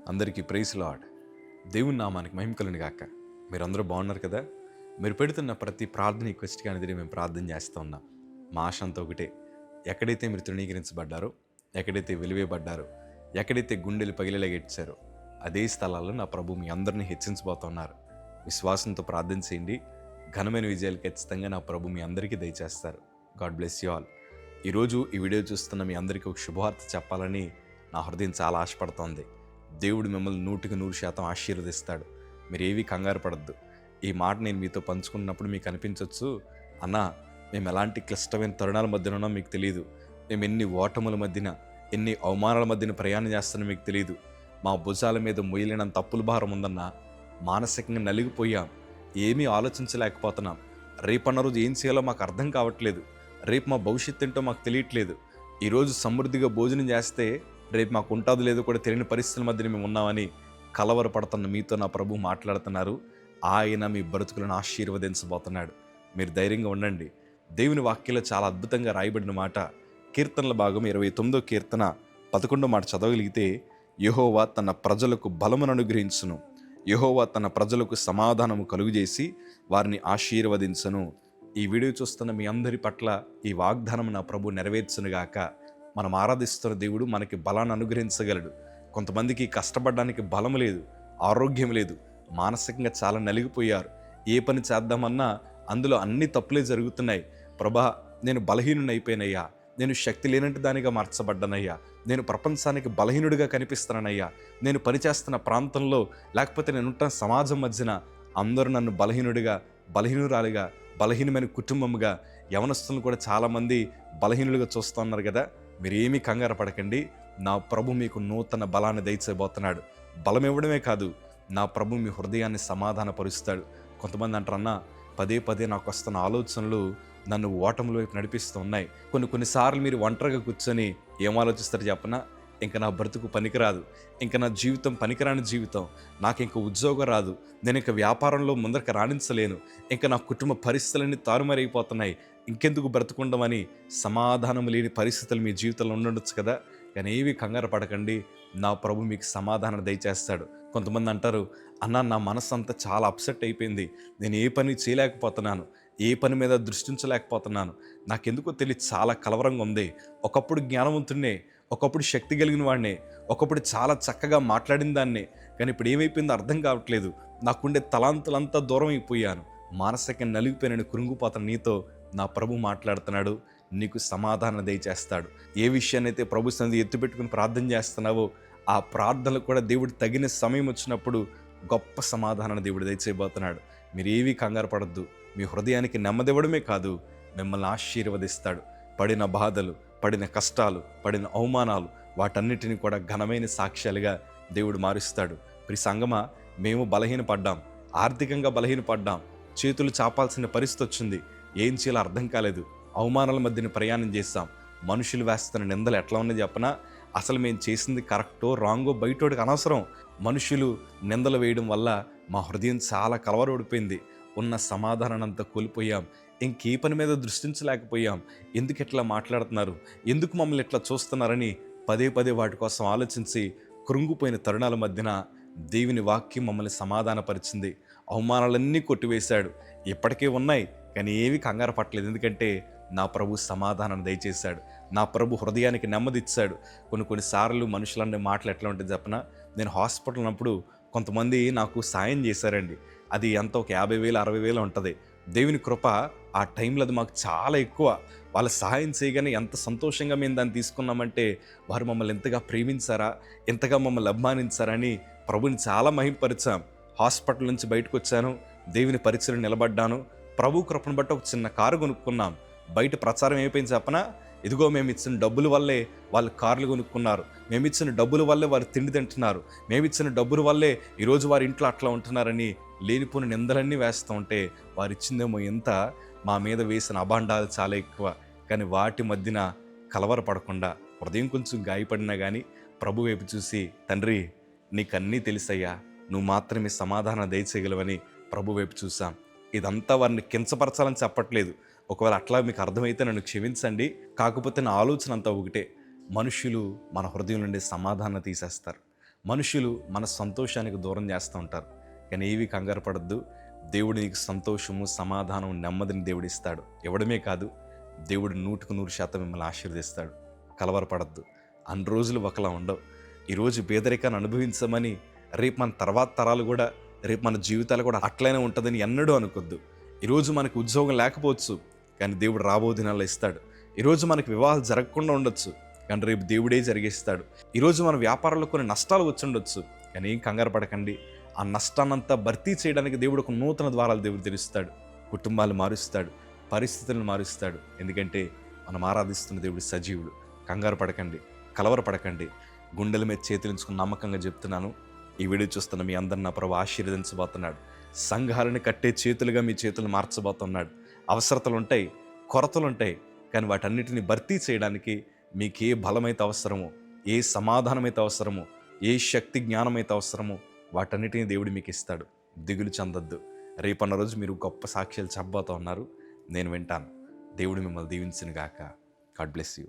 అందరికీ praise lord. దేవుని నామానికి మహిమ కలుగును గాక. మీరందరూ బాగున్నారు కదా? మీరు పెడుతున్న ప్రతి ప్రార్థన రిక్వెస్ట్గా అనేది మేము ప్రార్థన చేస్తూ ఉన్నాం. మా ఆశ అంతా ఒకటే, ఎక్కడైతే మీరు తృణీకరించబడ్డారో, ఎక్కడైతే వెలివేయబడ్డారో, ఎక్కడైతే గుండెలు పగిలేలాగా ఇచ్చారో అదే స్థలాల్లో నా ప్రభు మీ అందరినీ హెచ్చించబోతున్నారు. విశ్వాసంతో ప్రార్థన చేయండి. ఘనమైన విజయాలు ఖచ్చితంగా నా ప్రభు మీ అందరికీ దయచేస్తారు. God bless you all. ఈరోజు ఈ వీడియో చూస్తున్న మీ అందరికీ ఒక శుభవార్త చెప్పాలని నా హృదయం చాలా ఆశపడుతోంది. దేవుడు మిమ్మల్ని 100% ఆశీర్వదిస్తాడు. మీరు ఏవి కంగారు పడద్దు. ఈ మాట నేను మీతో పంచుకున్నప్పుడు మీకు అనిపించవచ్చు, అన్నా మేము ఎలాంటి క్లిష్టమైన తరుణాల మధ్యన ఉన్నాం మీకు తెలియదు, మేము ఎన్ని ఓటముల మధ్యన ఎన్ని అవమానాల మధ్యన ప్రయాణం చేస్తున్నా మీకు తెలియదు, మా భుజాల మీద మొయ్యలేనంత తప్పుల భారం ఉందన్నా, మానసికంగా నలిగిపోయాం, ఏమీ ఆలోచించలేకపోతున్నాం, రేపన్న రోజు ఏం చేయాలో మాకు అర్థం కావట్లేదు, రేపు మా భవిష్యత్తు ఏంటో మాకు తెలియట్లేదు, ఈరోజు సమృద్ధిగా భోజనం చేస్తే రేపు మాకు ఉంటుందో లేదో కూడా తెలియని పరిస్థితుల మధ్యన మేము ఉన్నామని కలవరపడుతున్న మీతో నా ప్రభు మాట్లాడుతున్నారు. ఆయన మీ బ్రతుకులను ఆశీర్వదించబోతున్నాడు. మీరు ధైర్యంగా ఉండండి. దేవుని వాక్యంలో చాలా అద్భుతంగా రాయబడిన మాట, కీర్తనల భాగం 29వ కీర్తన 11వ మాట చదవగలిగితే, యెహోవా తన ప్రజలకు బలమును అనుగ్రహించును, యెహోవా తన ప్రజలకు సమాధానము కలుగజేసి వారిని ఆశీర్వదించును. ఈ వీడియో చూస్తున్న మీ అందరి పట్ల ఈ వాగ్దానం నా ప్రభు నెరవేర్చునుగాక. మనం ఆరాధిస్తున్న దేవుడు మనకి బలాన్ని అనుగ్రహించగలడు. కొంతమందికి కష్టపడడానికి బలం లేదు, ఆరోగ్యం లేదు, మానసికంగా చాలా నలిగిపోయారు. ఏ పని చేద్దామన్నా అందులో అన్ని తప్పులే జరుగుతున్నాయి. ప్రభా, నేను బలహీనుని అయిపోయినయ్యా, నేను శక్తి లేనంటి దానిగా మార్చబడ్డానయ్యా, నేను ప్రపంచానికి బలహీనుడిగా కనిపిస్తున్నానయ్యా, నేను పనిచేస్తున్న ప్రాంతంలో లేకపోతే నేను ఉంటున్న సమాజం మధ్యన అందరూ నన్ను బలహీనుడిగా, బలహీనురాలిగా, బలహీనమైన కుటుంబముగా, యవనస్తులను కూడా చాలామంది బలహీనులుగా చూస్తున్నారు కదా. మీరేమీ కంగారు పడకండి. నా ప్రభు మీకు నూతన బలాన్ని దయచేయబోతున్నాడు. బలం ఇవ్వడమే కాదు, నా ప్రభు మీ హృదయాన్ని సమాధానపరుస్తాడు. కొంతమంది అంటారన్నా, పదే పదే నాకు వస్తున్న ఆలోచనలు నన్ను ఓటముల వైపు నడిపిస్తూ ఉన్నాయి. కొన్నిసార్లు మీరు ఒంటరిగా కూర్చొని ఏం ఆలోచిస్తారు చెప్పనా? ఇంకా నా బ్రతుకు పనికిరాదు, ఇంకా నా జీవితం పనికిరాని జీవితం, నాకు ఇంక ఉద్యోగం రాదు, నేను ఇంక వ్యాపారంలో ముందరకు రాణించలేను, ఇంకా నా కుటుంబ పరిస్థితులన్నీ తారుమారైపోతున్నాయి, ఇంకెందుకు బ్రతుకుండమని సమాధానం లేని పరిస్థితులు మీ జీవితంలో ఉండొచ్చు కదా. కానీ ఏవి కంగారు పడకండి, నా ప్రభు మీకు సమాధానం దయచేస్తాడు. కొంతమంది అంటారు, అన్న నా మనసు అంతా చాలా అప్సెట్ అయిపోయింది, నేను ఏ పని చేయలేకపోతున్నాను, ఏ పని మీద దృష్టించలేకపోతున్నాను, నాకెందుకో తెలియదు చాలా కలవరంగా ఉంది, ఒకప్పుడు జ్ఞానవంతుడినే, ఒకప్పుడు శక్తి కలిగిన వాడినే, ఒకప్పుడు చాలా చక్కగా మాట్లాడిన దాన్నే, కానీ ఇప్పుడు ఏమైపోయిందో అర్థం కావట్లేదు, నాకుండే తలాంతులంతా దూరం అయిపోయాను, మానసికంగా నలిగిపోయిన కృంగిపోతున్న నీతో నా ప్రభు మాట్లాడుతున్నాడు. నీకు సమాధానం దయచేస్తాడు. ఏ విషయాన్నైతే ప్రభు సన్నిధి ఎత్తుపెట్టుకుని ప్రార్థన చేస్తున్నావో ఆ ప్రార్థనలు కూడా దేవుడు తగిన సమయం వచ్చినప్పుడు గొప్ప సమాధానాన్ని దేవుడు దయచేయబోతున్నాడు. మీరు ఏవీ కంగారు పడద్దు. మీ హృదయానికి నెమ్మదివ్వడమే కాదు, మిమ్మల్ని ఆశీర్వదిస్తాడు. పడిన బాధలు, పడిన కష్టాలు, పడిన అవమానాలు, వాటన్నిటిని కూడా ఘనమైన సాక్ష్యాలుగా దేవుడు మారుస్తాడు. ప్రియ సంగమా, మేము బలహీనపడ్డాం, ఆర్థికంగా బలహీనపడ్డాం, చేతులు చాపాల్సిన పరిస్థితి వచ్చింది, ఏం చేయాలో అర్థం కాలేదు, అవమానాల మధ్యన ప్రయాణం చేస్తాం. మనుషులు వేస్తున్న నిందలు ఎట్లా ఉన్నాయి చెప్పనా? అసలు మేము చేసింది కరెక్టో రాంగో బయటోడికి అనవసరం. మనుషులు నిందలు వేయడం వల్ల మా హృదయం చాలా కలవరపడిపోయింది. ఉన్న సమాధానాన్ని అంతా కోల్పోయాం. ఇంకే పని మీద దృష్టించలేకపోయాం. ఎందుకు ఇట్లా మాట్లాడుతున్నారు, ఎందుకు మమ్మల్ని ఇట్లా చూస్తున్నారని పదే పదే వాటి కోసం ఆలోచించి కృంగిపోయిన తరుణాల మధ్యన దేవుని వాక్యం మమ్మల్ని సమాధానపరిచింది. అవమానాలన్నీ కొట్టివేశాడు. ఇప్పటికే ఉన్నాయి, కానీ ఏవి కంగారు పట్టలేదు. ఎందుకంటే నా ప్రభు సమాధానాన్ని దయచేశాడు. నా ప్రభు హృదయానికి నెమ్మదిచ్చాడు. కొన్నిసార్లు మనుషులనే మాటలు ఎట్లా ఉంటుంది చెప్పనా? నేను హాస్పిటల్ ఉన్నప్పుడు కొంతమంది నాకు సాయం చేశారండి. అది ఎంత ఒక 50,000 60,000 ఉంటుంది. దేవుని కృప ఆ టైంలో అది మాకు చాలా ఎక్కువ. వాళ్ళ సహాయం చేయగానే ఎంత సంతోషంగా మేము దాన్ని తీసుకున్నామంటే, వారు మమ్మల్ని ఎంతగా ప్రేమించారా, ఎంతగా మమ్మల్ని అభిమానించారని ప్రభుని చాలా మహిమపరిచాం. హాస్పిటల్ నుంచి బయటకు వచ్చాను, దేవుని పరిచయం నిలబడ్డాను. ప్రభు కృపను బట్టి ఒక చిన్న కారు కొనుక్కున్నాం. బయట ప్రచారం అయిపోయింది చెప్పనా? ఇదిగో మేము ఇచ్చిన డబ్బుల వల్లే వాళ్ళు కార్లు కొనుక్కున్నారు, మేము ఇచ్చిన డబ్బుల వల్లే వారు తిండి తింటున్నారు, మేము ఇచ్చిన డబ్బుల వల్లే ఈరోజు వారి ఇంట్లో అట్లా ఉంటున్నారని లేనిపోని నిందలన్నీ వేస్తూ ఉంటే, వారు ఇచ్చిందేమో ఎంత, మా మీద వేసిన అభాండాలు చాలా ఎక్కువ. కానీ వాటి మధ్యన కలవరపడకుండా, హృదయం కొంచెం గాయపడినా కానీ ప్రభు వైపు చూసి, తండ్రి నీకన్నీ తెలుసయ్యా, నువ్వు మాత్రమే సమాధానం దయచేయగలవని ప్రభు వైపు చూసాం. ఇదంతా వారిని కించపరచాలని చెప్పట్లేదు. ఒకవేళ అట్లా మీకు అర్థమైతే నన్ను క్షమించండి. కాకపోతే నా ఆలోచన అంతా ఒకటే, మనుషులు మన హృదయం నుండి సమాధానం తీసేస్తారు. మనుషులు మన సంతోషానికి దూరం చేస్తూ ఉంటారు, కానీ ఏవి కంగారు పడద్దు. దేవుడు నీకు సంతోషము, సమాధానం, నెమ్మదిని దేవుడు ఇస్తాడు. ఇవ్వడమే కాదు, దేవుడు 100% మిమ్మల్ని ఆశీర్వదిస్తాడు. కలవరపడద్దు. అన్ని రోజులు ఒకలా ఉండవు. ఈరోజు పేదరికాన్ని అనుభవించమని రేపు మన తర్వాత తరాలు కూడా, రేపు మన జీవితాలు కూడా అట్లనే ఉంటుందని ఎన్నడూ అనుకోద్దు. ఈరోజు మనకు ఉద్యోగం లేకపోవచ్చు, కానీ దేవుడు రాబో దినాల్లో ఇస్తాడు. ఈరోజు మనకు వివాహాలు జరగకుండా ఉండొచ్చు, కానీ రేపు దేవుడే జరిగిస్తాడు. ఈరోజు మన వ్యాపారంలో కొన్ని నష్టాలు వచ్చి ఉండొచ్చు, కానీ ఏం కంగారు పడకండి. ఆ నష్టాన్నంతా భర్తీ చేయడానికి దేవుడు ఒక నూతన ద్వారాలు దేవుడు తెరుస్తాడు. కుటుంబాలు మారుస్తాడు, పరిస్థితులను మారుస్తాడు. ఎందుకంటే మనం ఆరాధిస్తున్న దేవుడు సజీవుడు. కంగారు పడకండి, కలవరపడకండి. గుండెల మీద చేతులుంచుకుని నమ్మకంగా చెప్తున్నాను, ఈ వీడియో చూస్తున్న మీ అందరిని నా ప్రభు ఆశీర్వదించబోతున్నాడు. సంఘాలను కట్టే చేతులుగా మీ చేతులు మార్చబోతున్నాడు. అవసరతలు ఉంటాయి, కొరతలు ఉంటాయి, కానీ వాటన్నిటిని భర్తీ చేయడానికి మీకు ఏ బలమైతే అవసరమో, ఏ సమాధానమైతే అవసరమో, ఏ శక్తి జ్ఞానమైతే అవసరమో వాటన్నిటిని దేవుడు మీకు ఇస్తాడు. దిగులు చెందొద్దు. రేపన్న రోజు మీరు గొప్ప సాక్ష్యాలు చెప్పబోతూ ఉన్నారు. నేను వింటాను. దేవుడు మిమ్మల్ని దీవించును గాక. God bless you.